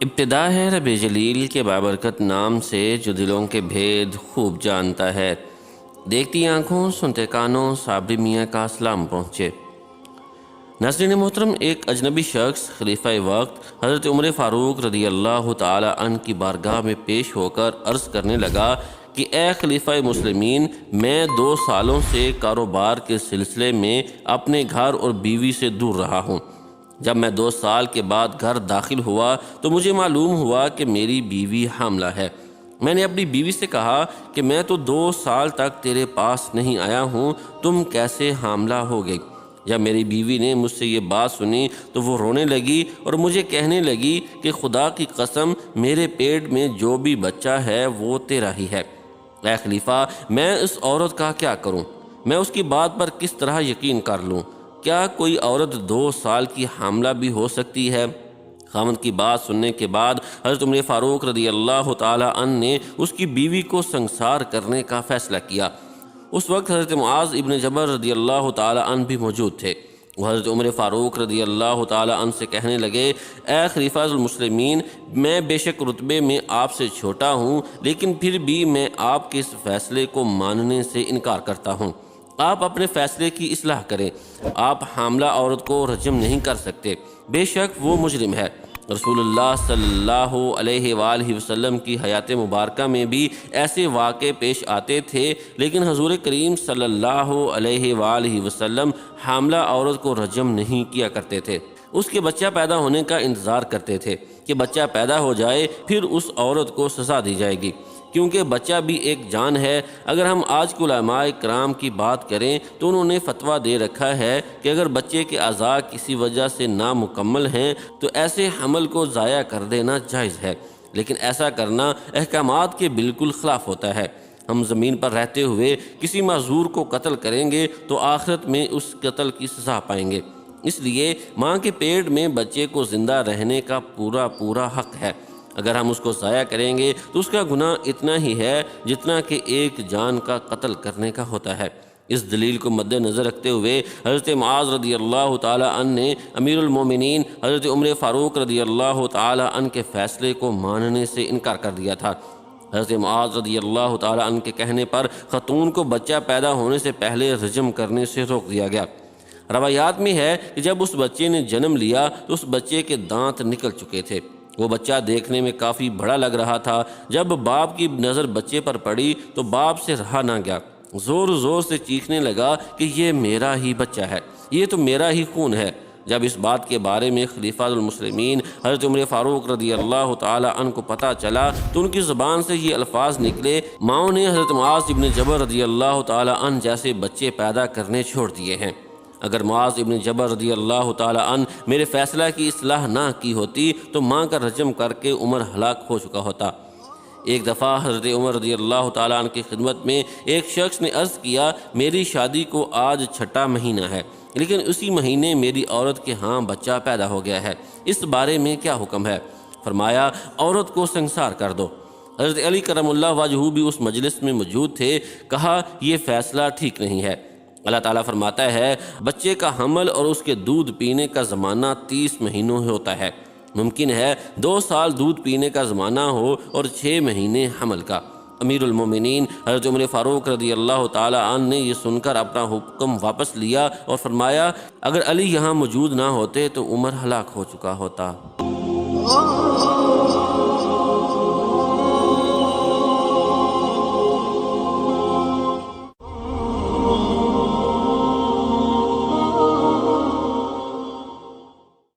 ابتدا ہے رب جلیل کے بابرکت نام سے جو دلوں کے بھید خوب جانتا ہے۔ دیکھتی آنکھوں سنتے کانوں صابری میاں کا سلام پہنچے۔ ناظرین محترم، ایک اجنبی شخص خلیفہ وقت حضرت عمر فاروق رضی اللہ تعالی عنہ کی بارگاہ میں پیش ہو کر عرض کرنے لگا کہ اے خلیفہ مسلمین، میں 2 سالوں سے کاروبار کے سلسلے میں اپنے گھر اور بیوی سے دور رہا ہوں۔ جب میں 2 سال کے بعد گھر داخل ہوا تو مجھے معلوم ہوا کہ میری بیوی حاملہ ہے۔ میں نے اپنی بیوی سے کہا کہ میں تو 2 سال تک تیرے پاس نہیں آیا ہوں، تم کیسے حاملہ ہو گئی؟ جب میری بیوی نے مجھ سے یہ بات سنی تو وہ رونے لگی اور مجھے کہنے لگی کہ خدا کی قسم، میرے پیٹ میں جو بھی بچہ ہے وہ تیرا ہی ہے۔ اے خلیفہ، میں اس عورت کا کیا کروں؟ میں اس کی بات پر کس طرح یقین کر لوں؟ کیا کوئی عورت 2 سال کی حاملہ بھی ہو سکتی ہے؟ خاوند کی بات سننے کے بعد حضرت عمر فاروق رضی اللہ تعالی عنہ نے اس کی بیوی کو سنسار کرنے کا فیصلہ کیا۔ اس وقت حضرت معاذ ابن جبل رضی اللہ تعالی عنہ بھی موجود تھے۔ وہ حضرت عمر فاروق رضی اللہ تعالی عنہ سے کہنے لگے، اے خلیفہ المسلمین، میں بے شک رتبے میں آپ سے چھوٹا ہوں، لیکن پھر بھی میں آپ کے اس فیصلے کو ماننے سے انکار کرتا ہوں۔ آپ اپنے فیصلے کی اصلاح کریں۔ آپ حاملہ عورت کو رجم نہیں کر سکتے، بے شک وہ مجرم ہے۔ رسول اللہ صلی اللہ علیہ وآلہ وسلم کی حیات مبارکہ میں بھی ایسے واقعے پیش آتے تھے، لیکن حضور کریم صلی اللہ علیہ وآلہ وسلم حاملہ عورت کو رجم نہیں کیا کرتے تھے۔ اس کے بچہ پیدا ہونے کا انتظار کرتے تھے کہ بچہ پیدا ہو جائے، پھر اس عورت کو سزا دی جائے گی، کیونکہ بچہ بھی ایک جان ہے۔ اگر ہم آج کے علماء کرام کی بات کریں تو انہوں نے فتویٰ دے رکھا ہے کہ اگر بچے کے اعضاء کسی وجہ سے نامکمل ہیں تو ایسے حمل کو ضائع کر دینا جائز ہے، لیکن ایسا کرنا احکامات کے بالکل خلاف ہوتا ہے۔ ہم زمین پر رہتے ہوئے کسی معذور کو قتل کریں گے تو آخرت میں اس قتل کی سزا پائیں گے۔ اس لیے ماں کے پیٹ میں بچے کو زندہ رہنے کا پورا حق ہے۔ اگر ہم اس کو ضائع کریں گے تو اس کا گناہ اتنا ہی ہے جتنا کہ ایک جان کا قتل کرنے کا ہوتا ہے۔ اس دلیل کو مد نظر رکھتے ہوئے حضرت معاذ رضی اللہ تعالی عنہ نے امیر المومنین حضرت عمر فاروق رضی اللہ تعالی عنہ کے فیصلے کو ماننے سے انکار کر دیا تھا۔ حضرت معاذ رضی اللہ تعالی عنہ کے کہنے پر خاتون کو بچہ پیدا ہونے سے پہلے رجم کرنے سے روک دیا گیا۔ روایات میں ہے کہ جب اس بچے نے جنم لیا تو اس بچے کے دانت نکل چکے تھے۔ وہ بچہ دیکھنے میں کافی بڑا لگ رہا تھا۔ جب باپ کی نظر بچے پر پڑی تو باپ سے رہا نہ گیا، زور سے چیخنے لگا کہ یہ میرا ہی بچہ ہے، یہ تو میرا ہی خون ہے۔ جب اس بات کے بارے میں خلیفہ المسلمین حضرت عمر فاروق رضی اللہ تعالی عنہ کو پتہ چلا تو ان کی زبان سے یہ الفاظ نکلے، ماؤں نے حضرت معاذ ابن جبل رضی اللہ تعالی عنہ جیسے بچے پیدا کرنے چھوڑ دیے ہیں۔ اگر معاذ ابن جبل رضی اللہ تعالی عنہ میرے فیصلہ کی اصلاح نہ کی ہوتی تو ماں کا رجم کر کے عمر ہلاک ہو چکا ہوتا۔ ایک دفعہ حضرت عمر رضی اللہ تعالی عنہ کی خدمت میں ایک شخص نے عرض کیا، میری شادی کو آج 6واں مہینہ ہے، لیکن اسی مہینے میری عورت کے ہاں بچہ پیدا ہو گیا ہے، اس بارے میں کیا حکم ہے؟ فرمایا، عورت کو سنسار کر دو۔ حضرت علی کرم اللہ وجہہ بھی اس مجلس میں موجود تھے۔ کہا، یہ فیصلہ ٹھیک نہیں ہے۔ اللہ تعالیٰ فرماتا ہے، بچے کا حمل اور اس کے دودھ پینے کا زمانہ 30 مہینوں ہوتا ہے۔ ممکن ہے 2 سال دودھ پینے کا زمانہ ہو اور 6 مہینے حمل کا۔ امیر المومنین حضرت عمر فاروق رضی اللہ تعالی عنہ نے یہ سن کر اپنا حکم واپس لیا اور فرمایا، اگر علی یہاں موجود نہ ہوتے تو عمر ہلاک ہو چکا ہوتا۔